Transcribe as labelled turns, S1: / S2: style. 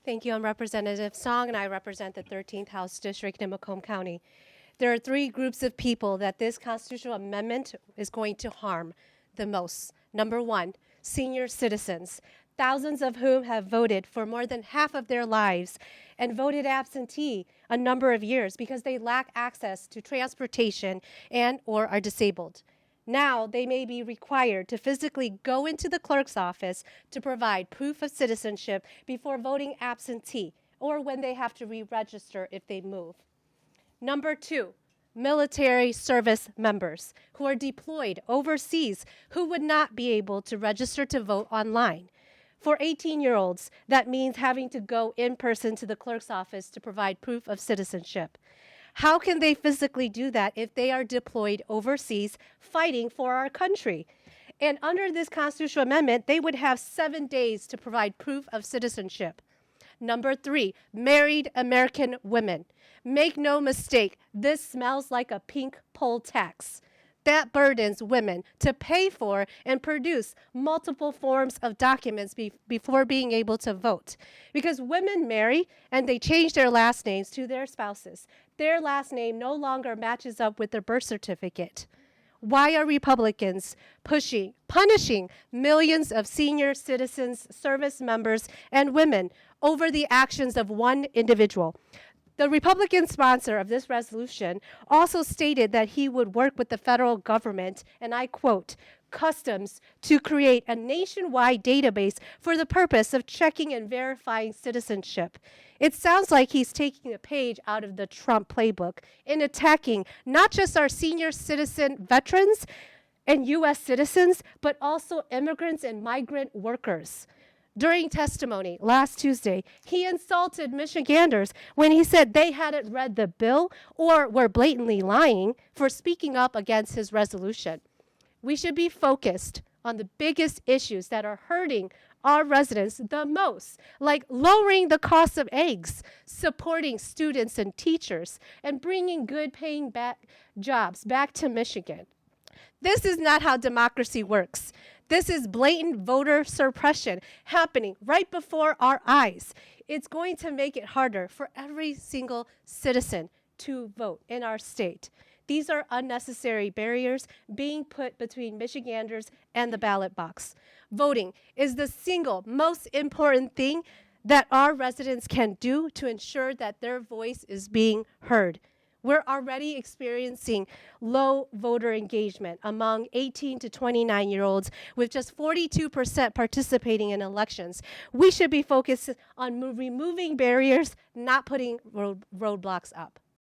S1: Thank you. I'm Representative Song, and I represent the 13th House District in Macomb County. There are three groups of people that this constitutional amendment is going to harm the most. Number one, senior citizens, thousands of whom have voted for more than half of their lives and voted absentee a number of years because they lack access to transportation and or are disabled. Now they may be required to physically go into the clerk's office to provide proof of citizenship before voting absentee or when they have to re-register if they move. Number two, military service members who are deployed overseas who would not be able to register to vote online. For 18-year-olds, that means having to go in person to the clerk's office to provide proof of citizenship. How can they physically do that if they are deployed overseas fighting for our country? And under this constitutional amendment, they would have 7 days to provide proof of citizenship. Number three, married American women. Make no mistake, this smells like a pink poll tax. That burdens women to pay for and produce multiple forms of documents before being able to vote. Because women marry and they change their last names to their spouses. Their last name no longer matches up with their birth certificate. Why are Republicans punishing millions of senior citizens, service members, and women over the actions of one individual? The Republican sponsor of this resolution also stated that he would work with the federal government, and I quote, customs to create a nationwide database for the purpose of checking and verifying citizenship. It sounds like he's taking a page out of the Trump playbook in attacking not just our senior citizen veterans and U.S. citizens, but also immigrants and migrant workers. During testimony last Tuesday, he insulted Michiganders when he said they hadn't read the bill or were blatantly lying for speaking up against his resolution. We should be focused on the biggest issues that are hurting our residents the most, like lowering the cost of eggs, supporting students and teachers, and bringing good paying jobs back to Michigan. This is not how democracy works. This is blatant voter suppression happening right before our eyes. It's going to make it harder for every single citizen to vote in our state. These are unnecessary barriers being put between Michiganders and the ballot box. Voting is the single most important thing that our residents can do to ensure that their voice is being heard. We're already experiencing low voter engagement among 18 to 29-year-olds with just 42% participating in elections. We should be focused on removing barriers, not putting roadblocks up.